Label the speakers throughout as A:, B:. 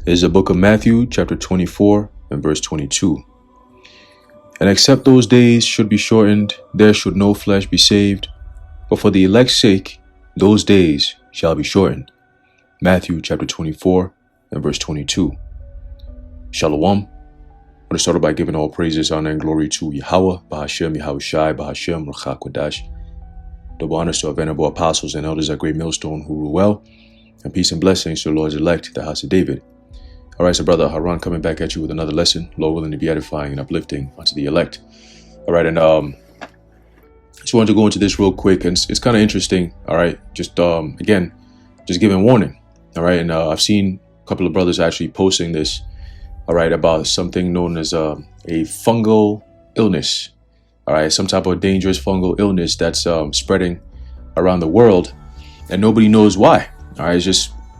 A: is the book of Matthew, chapter 24 and verse 22. And except those days should be shortened, there should no flesh be saved. But for the elect's sake, those days shall be shortened. Matthew chapter 24 and verse 22. Shalom. I want to start by giving all praises, honor, and glory to Yahweh, Bahashem, Yahushai, Bahashem, Ruach Kodash. Double honors to our venerable apostles and elders at Great Millstone who rule well, and peace and blessings to the Lord's elect, the house of David. All right, so brother Haran coming back at you with another lesson, Lord willing to be edifying and uplifting unto the elect. All right, and just wanted to go into this real quick, and it's kind of interesting. All right, just again, just giving warning. All right, and I've seen a couple of brothers actually posting this. All right, about something known as a fungal illness. All right, some type of dangerous fungal illness that's spreading around the world, and nobody knows why. All right, it's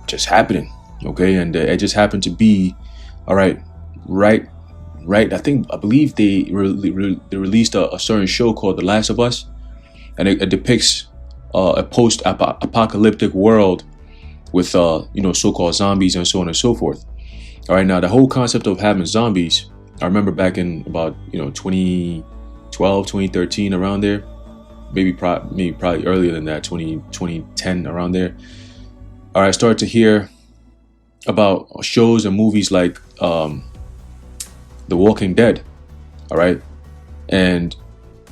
A: just happening. Okay, and it just happened to be, all right. I believe they released a certain show called The Last of Us, and it depicts a post-apocalyptic world with so-called zombies and so on and so forth. All right, now the whole concept of having zombies, I remember back in about 2012, 2013, around there, maybe probably earlier than that, 2010, around there. All right, I started to hear about shows and movies like The Walking Dead. All right, and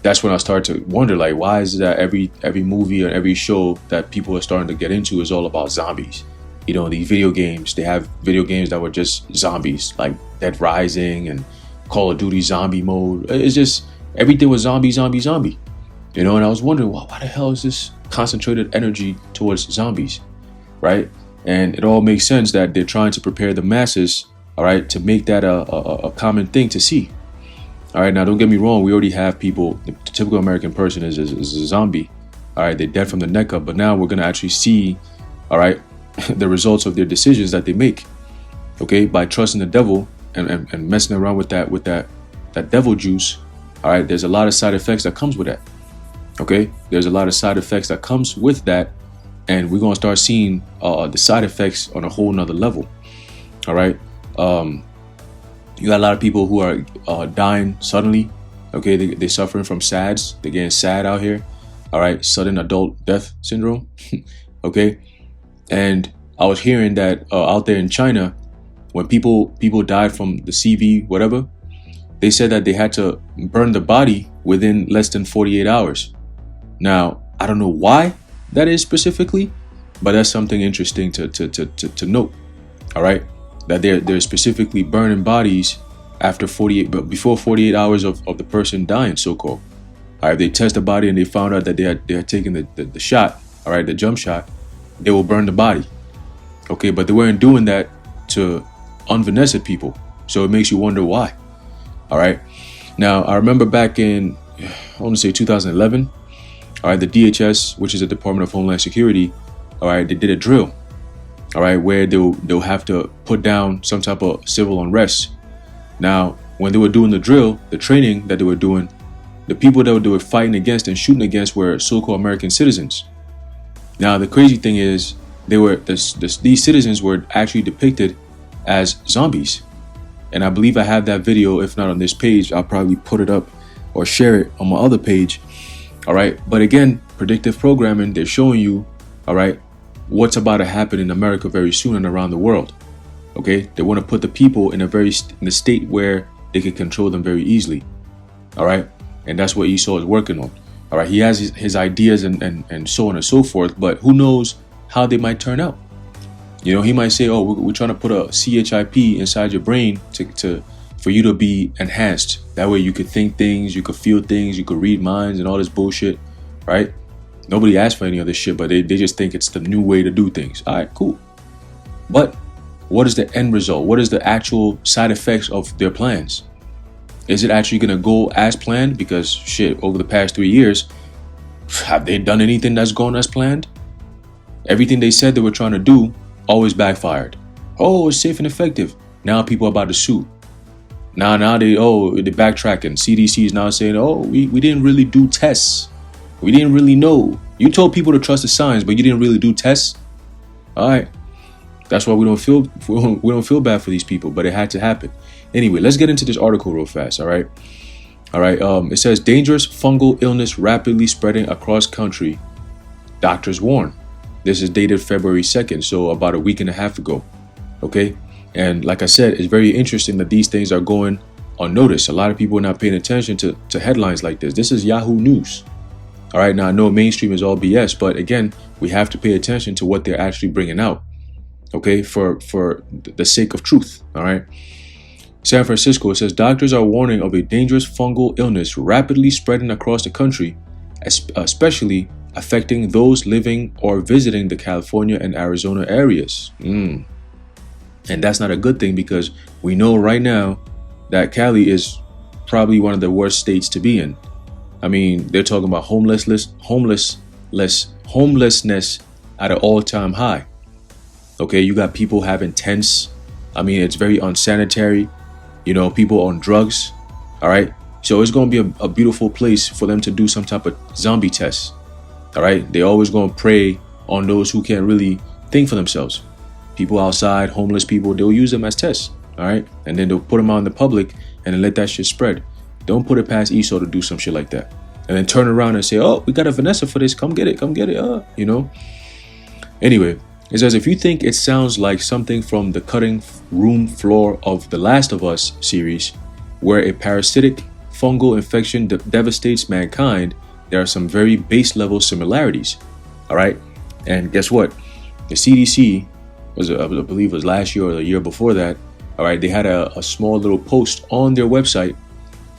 A: that's when I started to wonder, like, why is it that every movie or every show that people are starting to get into is all about zombies? These video games, they have video games that were just zombies, like Dead Rising and Call of Duty zombie mode. It's just everything was zombie. And I was wondering, why the hell is this concentrated energy towards zombies, right? And it all makes sense that they're trying to prepare the masses, all right, to make that a common thing to see. All right, now don't get me wrong, we already have people, the typical American person is a zombie. All right, they're dead from the neck up, but now we're going to actually see, all right, the results of their decisions that they make, okay, by trusting the devil and messing around with that devil juice. All right, there's a lot of side effects that comes with that. Okay, there's a lot of side effects that comes with that, and we're gonna start seeing the side effects on a whole nother level. All right, you got a lot of people who are dying suddenly. Okay, they're suffering from SADS. They're getting sad out here. All right, sudden adult death syndrome. Okay. And I was hearing that out there in China, when people died from the CV, whatever, they said that they had to burn the body within less than 48 hours. Now, I don't know why that is specifically, but that's something interesting to note. All right, that they're specifically burning bodies after 48, but before 48 hours of the person dying, so-called. All right, they test the body and they found out that they had taken the shot. All right, the jump shot. They will burn the body. Okay, but they weren't doing that to unvanescent people. So it makes you wonder why. All right. Now, I remember back in, I want to say 2011, all right, the DHS, which is the Department of Homeland Security, all right, they did a drill, all right, where they'll have to put down some type of civil unrest. Now, when they were doing the drill, the training that they were doing, the people that they were fighting against and shooting against were so-called American citizens. Now, the crazy thing is, these citizens were actually depicted as zombies. And I believe I have that video. If not on this page, I'll probably put it up or share it on my other page. All right. But again, predictive programming, they're showing you, all right, what's about to happen in America very soon and around the world. Okay. They want to put the people in a state where they can control them very easily. All right. And that's what Esau is working on. All right, he has his ideas and so on and so forth, but who knows how they might turn out. He might say, oh, we're trying to put a CHIP inside your brain for you to be enhanced. That way you could think things, you could feel things, you could read minds and all this bullshit, right? Nobody asked for any of this shit, but they just think it's the new way to do things. All right, cool. But what is the end result? What is the actual side effects of their plans? Is it actually going to go as planned? Because shit, over the past 3 years, have they done anything that's gone as planned? Everything they said they were trying to do always backfired. Oh, it's safe and effective. Now people are about to sue. Now they're backtracking. CDC is now saying, oh, we didn't really do tests. We didn't really know. You told people to trust the science, but you didn't really do tests. All right. That's why we don't feel bad for these people, but it had to happen. Anyway, let's get into this article real fast. All right. It says dangerous fungal illness rapidly spreading across country. Doctors warn. This is dated February 2nd, so about a week and a half ago. Okay. And like I said, it's very interesting that these things are going unnoticed. A lot of people are not paying attention to headlines like this. This is Yahoo News. All right. Now I know mainstream is all BS, but again, we have to pay attention to what they're actually bringing out. Okay, for the sake of truth. All right. San Francisco, it says doctors are warning of a dangerous fungal illness rapidly spreading across the country, especially affecting those living or visiting the California and Arizona areas. And that's not a good thing, because we know right now that Cali is probably one of the worst states to be in. I mean, they're talking about homelessness at an all-time high. Okay, you got people having tents. I mean, it's very unsanitary. You know, people on drugs. All right. So it's going to be a beautiful place for them to do some type of zombie test. All right. They always going to prey on those who can't really think for themselves. People outside, homeless people, they'll use them as tests. All right. And then they'll put them out in the public and then let that shit spread. Don't put it past ESO to do some shit like that. And then turn around and say, oh, we got a Vanessa for this. Come get it. You know. Anyway. It says, if you think it sounds like something from the cutting room floor of The Last of Us series, where a parasitic fungal infection devastates mankind, there are some very base level similarities. All right. And guess what? The CDC I believe it was last year or the year before that. All right. They had a small little post on their website.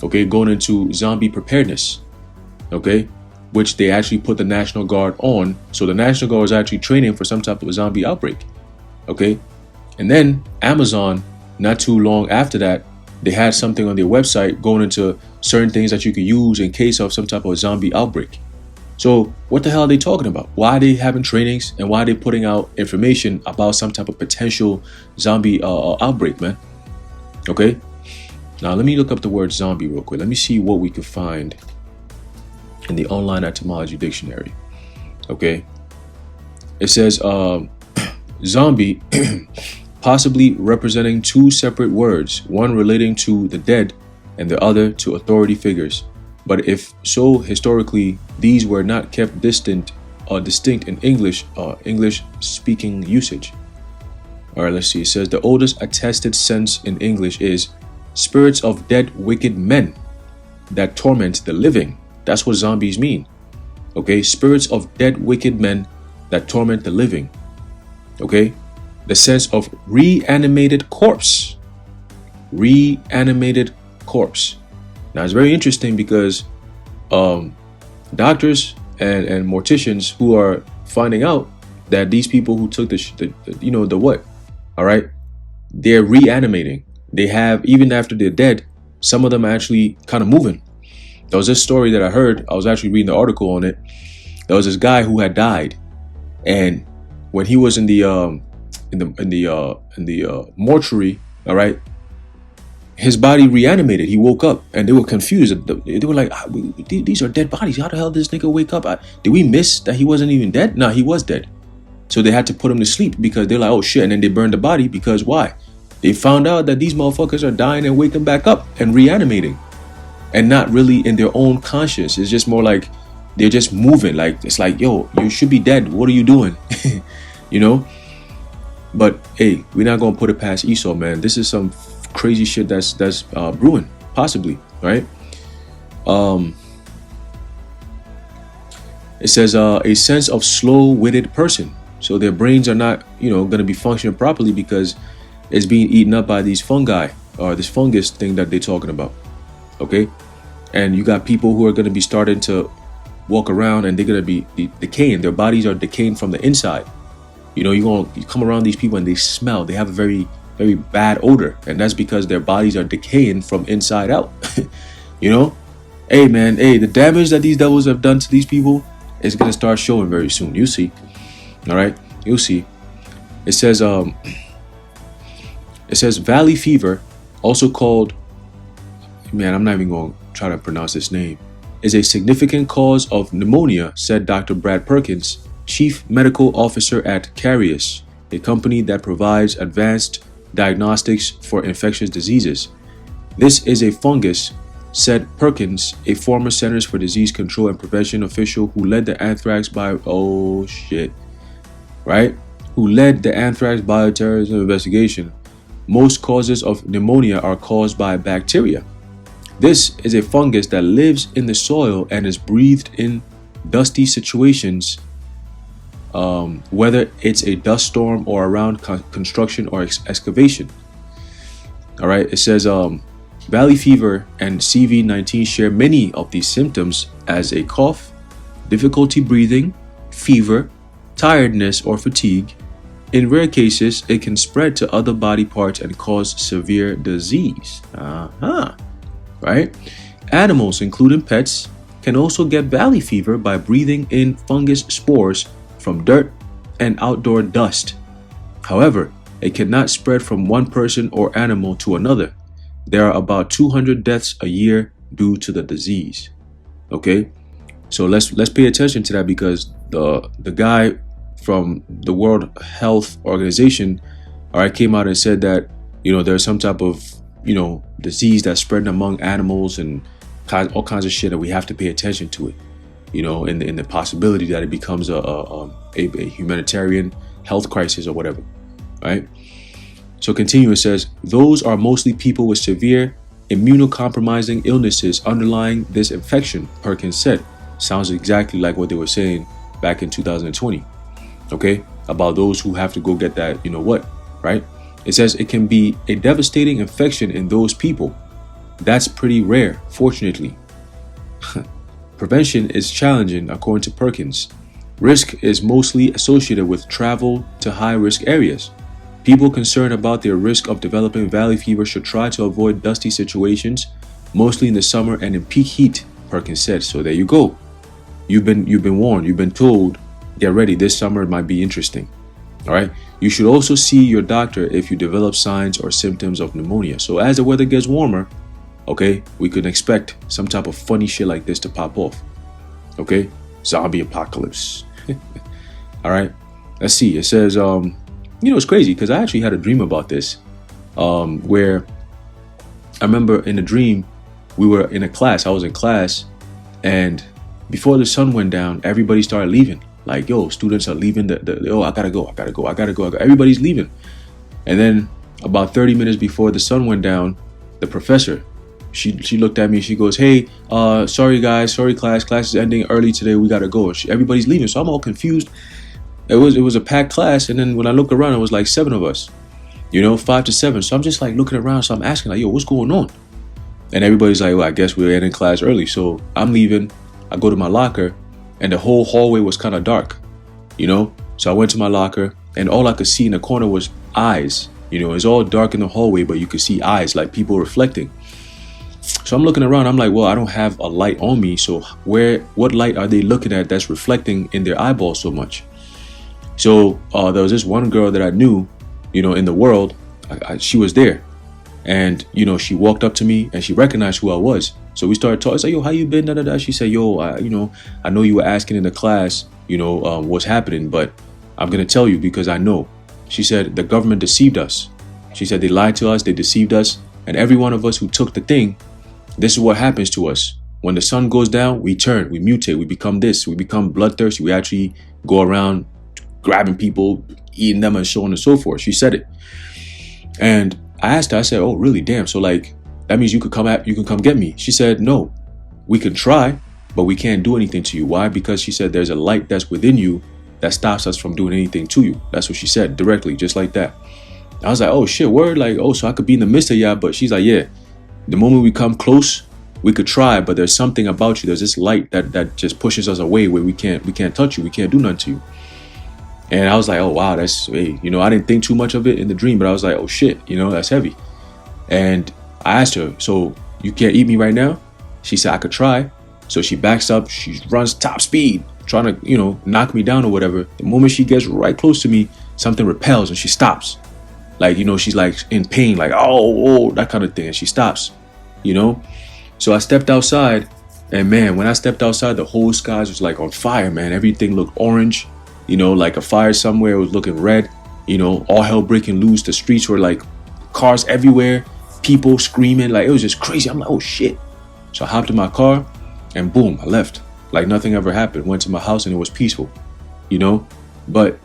A: Okay. Going into zombie preparedness. Okay. Which they actually put the National Guard on. So the National Guard was actually training for some type of a zombie outbreak. Okay. And then Amazon, not too long after that, they had something on their website going into certain things that you could use in case of some type of zombie outbreak. So what the hell are they talking about? Why are they having trainings, and why are they putting out information about some type of potential zombie outbreak, man? Okay. Now let me look up the word zombie real quick. Let me see what we could find in the online etymology dictionary. Okay. It says zombie, possibly representing two separate words, one relating to the dead and the other to authority figures. But if so, historically, these were not kept distinct in English speaking usage. All right, let's see. It says the oldest attested sense in English is spirits of dead wicked men that torment the living. That's what zombies mean. Okay, spirits of dead wicked men that torment the living. Okay, the sense of reanimated corpse. Reanimated corpse. Now it's very interesting because doctors and morticians who are finding out that these people who took the what, all right, they're reanimating. They have, even after they're dead, some of them are actually kind of moving. There was this story that I heard. I was actually reading the article on it. There was this guy who had died, and when he was in the mortuary, all right, his body reanimated. He woke up, and they were confused. They were like, "These are dead bodies. How the hell did this nigga wake up? Did we miss that he wasn't even dead? No, he was dead." So they had to put him to sleep because they're like, "Oh shit!" And then they burned the body because why? They found out that these motherfuckers are dying and waking back up and reanimating. And not really in their own conscience. It's just more like they're just moving. Like, it's like, yo, you should be dead. What are you doing? You know? But hey, we're not gonna put it past ESO, man. This is some crazy shit that's brewing, possibly, right? It says a sense of slow-witted person. So their brains are not, gonna be functioning properly because it's being eaten up by these fungi or this fungus thing that they're talking about. Okay, and you got people who are going to be starting to walk around and they're going to be decaying. Their bodies are decaying from the inside. You come around these people and they smell. They have a very, very bad odor, and that's because their bodies are decaying from inside out. Hey man, the damage that these devils have done to these people is going to start showing very soon. You see, all right, you'll see. It says valley fever, also called, man, I'm not even going to try to pronounce this name, is a significant cause of pneumonia, said Dr. Brad Perkins, Chief Medical Officer at Carius, a company that provides advanced diagnostics for infectious diseases. This is a fungus, said Perkins, a former Centers for Disease Control and Prevention official who led the anthrax Who led the anthrax bioterrorism investigation. Most causes of pneumonia are caused by bacteria. This is a fungus that lives in the soil and is breathed in dusty situations, whether it's a dust storm or around construction or excavation. All right, it says valley fever and CV-19 share many of these symptoms as a cough, difficulty breathing, fever, tiredness, or fatigue. In rare cases, it can spread to other body parts and cause severe disease. Right? Animals, including pets, can also get valley fever by breathing in fungus spores from dirt and outdoor dust. However, it cannot spread from one person or animal to another. There are about 200 deaths a year due to the disease. Okay, so let's pay attention to that, because the guy from the World Health Organization, all right, came out and said that there's some type of disease that's spreading among animals and all kinds of shit, and we have to pay attention to it. In the possibility that it becomes a humanitarian health crisis or whatever, right? So continue, it says, those are mostly people with severe immunocompromising illnesses underlying this infection, Perkins said. Sounds exactly like what they were saying back in 2020, okay? About those who have to go get that, right? It says it can be a devastating infection in those people. That's pretty rare, fortunately. Prevention is challenging, according to Perkins. Risk is mostly associated with travel to high-risk areas. People concerned about their risk of developing valley fever should try to avoid dusty situations, mostly in the summer and in peak heat, Perkins said. So there you go. You've been warned. You've been told, get ready. This summer it might be interesting. All right. You should also see your doctor if you develop signs or symptoms of pneumonia. So as the weather gets warmer, okay, we could expect some type of funny shit like this to pop off. Okay, zombie apocalypse. All right. Let's see. It says, it's crazy because I actually had a dream about this, where I remember in a dream we were in a class. I was in class, and before the sun went down, everybody started leaving. Like, yo, students are leaving. I gotta go. Everybody's leaving. And then about 30 minutes before the sun went down, the professor, she looked at me. She goes, hey, sorry guys, sorry class is ending early today. We gotta go. Everybody's leaving. So I'm all confused. It was a packed class, and then when I looked around, it was like 7 of us, 5 to 7. So I'm just like looking around. So I'm asking like, yo, what's going on? And everybody's like, well, I guess we're ending class early. So I'm leaving. I go to my locker, and the whole hallway was kind of dark, So I went to my locker, and all I could see in the corner was eyes. It's all dark in the hallway, but you could see eyes, like people reflecting. So I'm looking around. I'm like, well, I don't have a light on me. So what light are they looking at that's reflecting in their eyeballs so much? So there was this one girl that I knew, in the world. She was there, and she walked up to me and she recognized who I was. So we started talking. I said, yo, how you been? Da, da, da. She said, yo, I know you were asking in the class, what's happening, but I'm gonna tell you because I know. She said the government deceived us. She said they lied to us, they deceived us, and every one of us who took the thing, this is what happens to us. When the sun goes down, we turn, we mutate, we become this, we become bloodthirsty. We actually go around grabbing people, eating them, and so on and so forth. She said it. And I asked her, I said, oh, really? Damn. So like, that means you can come get me. She said, no, we can try, but we can't do anything to you. Why? Because she said there's a light that's within you that stops us from doing anything to you. That's what she said directly, just like that. I was like, oh shit, word? Like, oh, so I could be in the midst of y'all, but she's like, yeah, the moment we come close, we could try, but there's something about you. There's this light that just pushes us away where we can't touch you. We can't do nothing to you. And I was like, oh, wow, that's, hey, I didn't think too much of it in the dream, but I was like, oh, shit, that's heavy. And I asked her, so you can't eat me right now? She said, I could try. So she backs up, she runs top speed, trying to, knock me down or whatever. The moment she gets right close to me, something repels and she stops. Like, she's like in pain, like, oh, that kind of thing. And she stops, So I stepped outside, and man, when I stepped outside, the whole sky was like on fire, man. Everything looked orange. Like a fire somewhere. It was looking red. You know, all hell breaking loose. The streets were like cars everywhere, people screaming. Like, it was just crazy. I'm like, oh shit. So I hopped in my car and boom, I left. Like nothing ever happened. Went to my house and it was peaceful, you know? But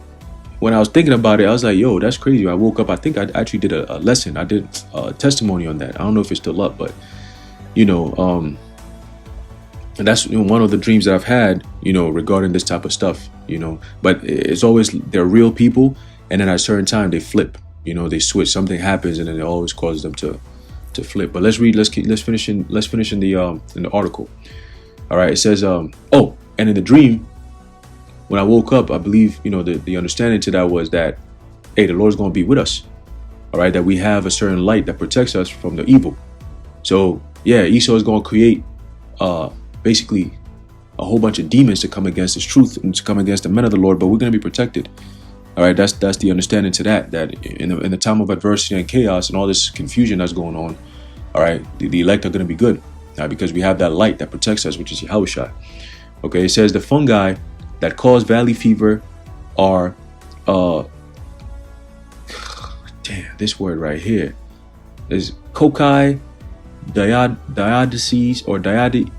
A: when I was thinking about it, I was like, yo, that's crazy. I woke up, I think I actually did a lesson. I did a testimony on that. I don't know if it's still up, but, you know, and that's one of the dreams that I've had, you know, regarding this type of stuff, you know. But it's always, they're real people, and then at a certain time they flip, you know, they switch. Something happens, and then it always causes them to flip. But let's finish in the article. All right, it says, and in the dream, when I woke up, I believe, you know, the understanding to that was that, hey, the Lord's going to be with us. All right, that we have a certain light that protects us from the evil. So yeah, Esau is going to create basically a whole bunch of demons to come against his truth and to come against the men of the Lord, but we're going to be protected. All right, that's the understanding to that in the time of adversity and chaos and all this confusion that's going on, all right, the elect are going to be good, because we have that light that protects us, which is Yahushua. Okay, it says the fungi that cause valley fever are damn, this word right here is cocci diodices or diodides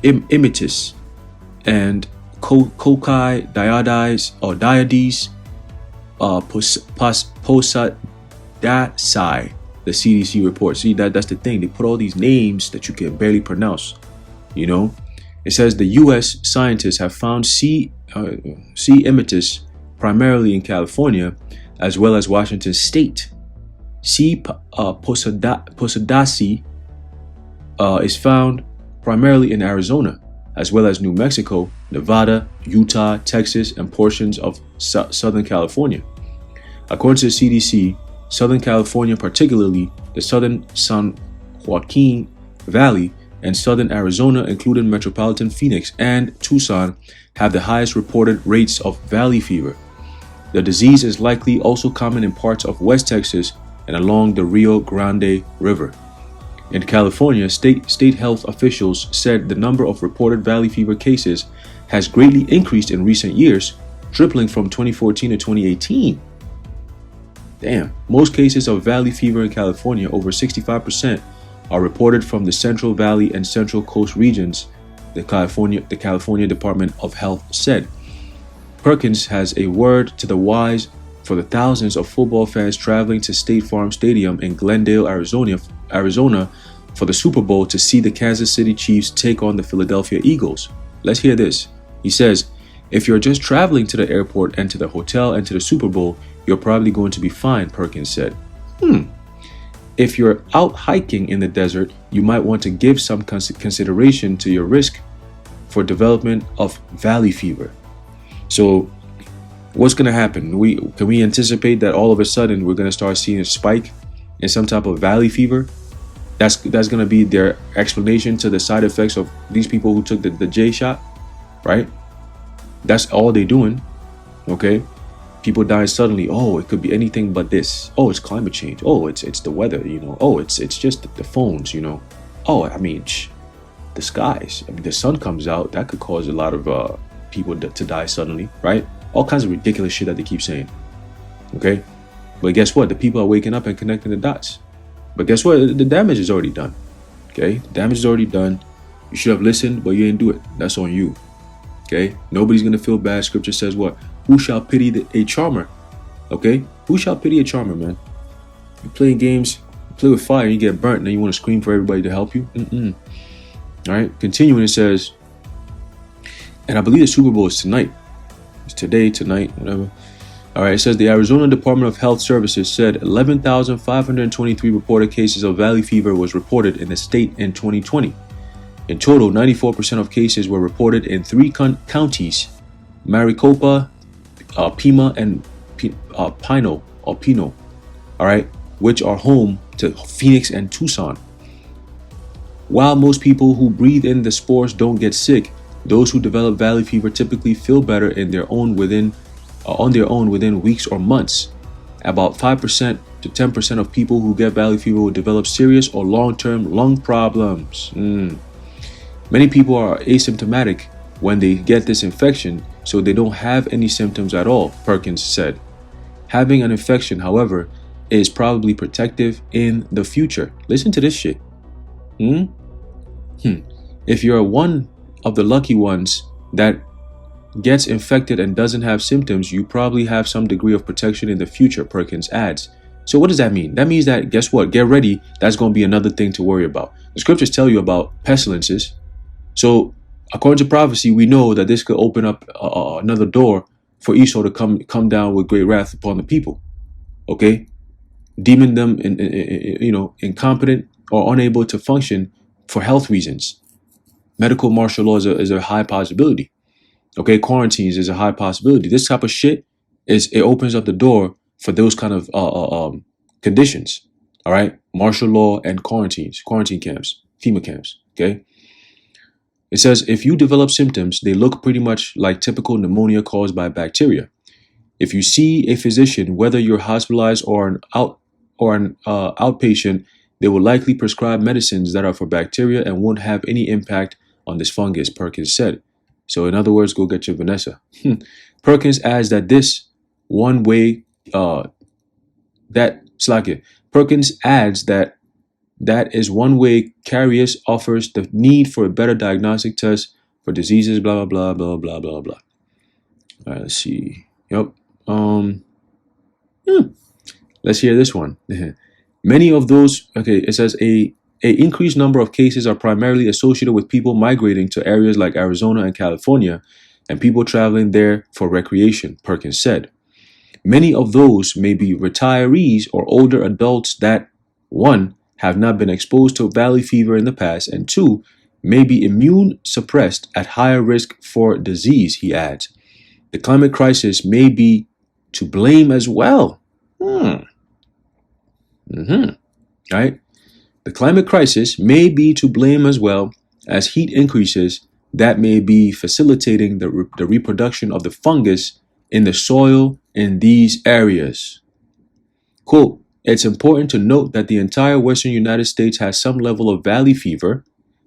A: immitis and cocci diodides or diades posadacei, the CDC report. See, that's the thing, they put all these names that you can barely pronounce, you know. It says the U.S. scientists have found C. immitis primarily in California, as well as Washington State. C. posadacei is found primarily in Arizona, as well as New Mexico, Nevada, Utah, Texas, and portions of Southern California. According to the CDC, Southern California, particularly the southern San Joaquin Valley, and southern Arizona, including metropolitan Phoenix and Tucson, have the highest reported rates of valley fever. The disease is likely also common in parts of West Texas and along the Rio Grande River. In California, state health officials said the number of reported valley fever cases has greatly increased in recent years, tripling from 2014 to 2018. Damn, most cases of valley fever in California, over 65%, are reported from the Central Valley and Central Coast regions, the California Department of Health said. Perkins has a word to the wise for the thousands of football fans traveling to State Farm Stadium in Glendale, Arizona for the Super Bowl to see the Kansas City Chiefs take on the Philadelphia Eagles. Let's hear this. He says, if you're just traveling to the airport and to the hotel and to the Super Bowl, you're probably going to be fine, Perkins said. If you're out hiking in the desert, you might want to give some consideration to your risk for development of valley fever. So what's going to happen? Can we anticipate that all of a sudden we're going to start seeing a spike in some type of valley fever? That's going to be their explanation to the side effects of these people who took the J shot, right? That's all they're doing, okay? People dying suddenly. Oh, it could be anything but this. Oh, it's climate change. Oh, it's the weather, you know. Oh, it's just the phones, you know. Oh, I mean, the skies. I mean, the sun comes out. That could cause a lot of people to die suddenly, right? All kinds of ridiculous shit that they keep saying. Okay? But guess what? The people are waking up and connecting the dots. But guess what? The damage is already done. Okay? The damage is already done. You should have listened, but you didn't do it. That's on you. Okay? Nobody's going to feel bad. Scripture says what? Who shall pity a charmer? Okay? Who shall pity a charmer, man? You're playing games, you play with fire, and you get burnt, and then you want to scream for everybody to help you? All right? Continuing, it says, and I believe the Super Bowl is tonight. It's today, tonight, whatever. All right, it says the Arizona Department of Health Services said 11,523 reported cases of valley fever was reported in the state in 2020. In total, 94% of cases were reported in three counties, Maricopa, Pima, and Pino, all right, which are home to Phoenix and Tucson. While most people who breathe in the spores don't get sick, those who develop valley fever typically feel better on their own within weeks or months. About 5% to 10% of people who get valley fever will develop serious or long-term lung problems. Many people are asymptomatic when they get this infection, so they don't have any symptoms at all, Perkins said. Having an infection, however, is probably protective in the future. Listen to this shit. Hmm? If you're one of the lucky ones that gets infected and doesn't have symptoms, you probably have some degree of protection in the future, Perkins adds. So what does that mean? That means that, guess what? Get ready. That's going to be another thing to worry about. The scriptures tell you about pestilences. So according to prophecy, we know that this could open up another door for Esau to come down with great wrath upon the people. Okay? Deeming them incompetent or unable to function for health reasons. Medical martial law is a high possibility. Okay, quarantines is a high possibility. This type of shit it opens up the door for those kind of conditions. All right, martial law and quarantine camps, FEMA camps. Okay, it says if you develop symptoms, they look pretty much like typical pneumonia caused by bacteria. If you see a physician, whether you're hospitalized or an outpatient, they will likely prescribe medicines that are for bacteria and won't have any impact on this fungus, Perkins said. So in other words, go get your Vanessa. Perkins adds that this one way Perkins adds that is one way Carius offers the need for a better diagnostic test for diseases, blah blah blah blah blah blah blah. All right, let's see. Yep. Let's hear this one. Many of those, it says a increased number of cases are primarily associated with people migrating to areas like Arizona and California and people traveling there for recreation, Perkins said. Many of those may be retirees or older adults that, one, have not been exposed to valley fever in the past, and two, may be immune suppressed at higher risk for disease, he adds. The climate crisis may be to blame as well. Right? The climate crisis may be to blame as well as heat increases that may be facilitating the reproduction of the fungus in the soil in these areas. Quote, it's important to note that the entire western United States has some level of valley fever,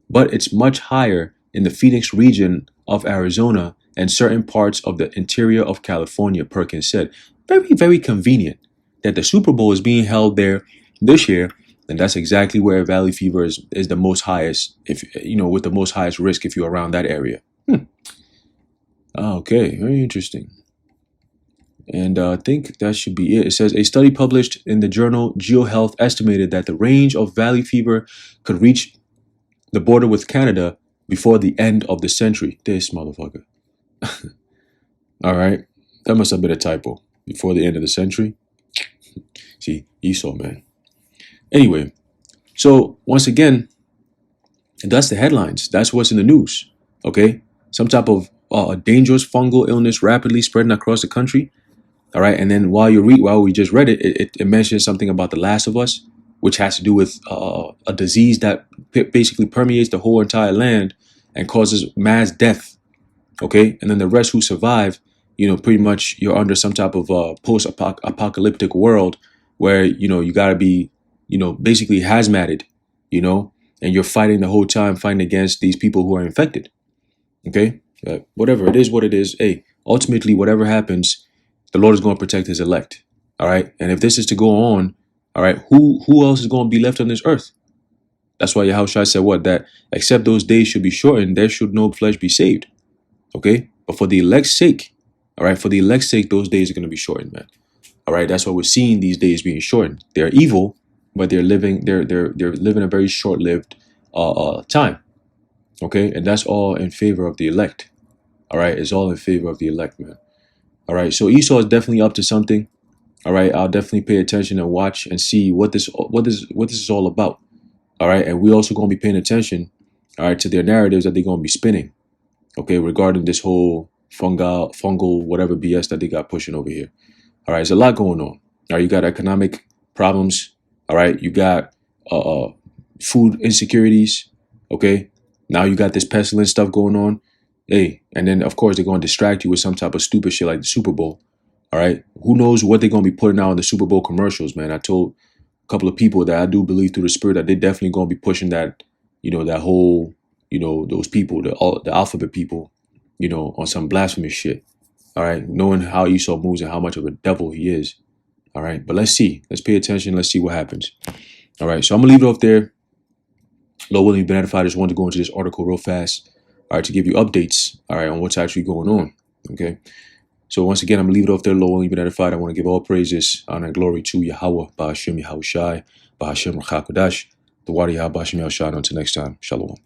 A: but it's much higher in the Phoenix region of Arizona and certain parts of the interior of California, Perkins said. Very, very convenient that the Super Bowl is being held there this year, and that's exactly where valley fever is the most highest, with the most highest risk if you're around that area. Okay, very interesting. And I think that should be it. It says a study published in the journal GeoHealth estimated that the range of valley fever could reach the border with Canada before the end of the century. This motherfucker. All right, that must have been a typo. Before the end of the century. See, Esau, man. Anyway, so once again, that's the headlines. That's what's in the news. Okay, some type of dangerous fungal illness rapidly spreading across the country. All right, and then while we just read it, it mentions something about The Last of Us, which has to do with a disease that basically permeates the whole entire land and causes mass death. Okay, and then the rest who survive, pretty much you're under some type of post-apocalyptic world where you got to be basically hazmated, and you're fighting the whole time, fighting against these people who are infected. Okay, whatever it is, what it is. Hey, ultimately, whatever happens, the Lord is going to protect His elect. All right, and if this is to go on, all right, who else is going to be left on this earth? That's why Yahushua said that except those days should be shortened, there should no flesh be saved. Okay, but for the elect's sake, all right, for the elect's sake, those days are going to be shortened, man. All right, that's why we're seeing these days being shortened. They're evil, but they're living a very short-lived time. Okay, and that's all in favor of the elect. All right, it's all in favor of the elect, man. All right, so Esau is definitely up to something. All right, I'll definitely pay attention and watch and see what this is all about. All right, and we're also going to be paying attention, all right, to their narratives that they're going to be spinning. Okay, regarding this whole fungal whatever BS that they got pushing over here. All right, there's a lot going on. All right, you got economic problems. All right, you got food insecurities. Okay, now you got this pestilence stuff going on. Hey, and then of course they're going to distract you with some type of stupid shit like the Super Bowl. All right, who knows what they're going to be putting out in the Super Bowl commercials, man. I told a couple of people that I do believe through the Spirit that they're definitely going to be pushing that, that whole, those people, the alphabet people, on some blasphemous shit. All right, knowing how Esau moves and how much of a devil he is. All right, but let's see. Let's pay attention. Let's see what happens. All right, so I'm gonna leave it off there. Lord willing, you've been edified. I just wanted to go into this article real fast. All right, to give you updates. All right, on what's actually going on. Okay. So once again, I'm gonna leave it off there. Lord willing, you've been edified. I want to give all praises, honor, and glory to Yahweh, Ba'ashem Yahushai, Ba'ashem Rachakodash, the Wadi Yahweh Ba'ashem Yahushai. Until next time, Shalom.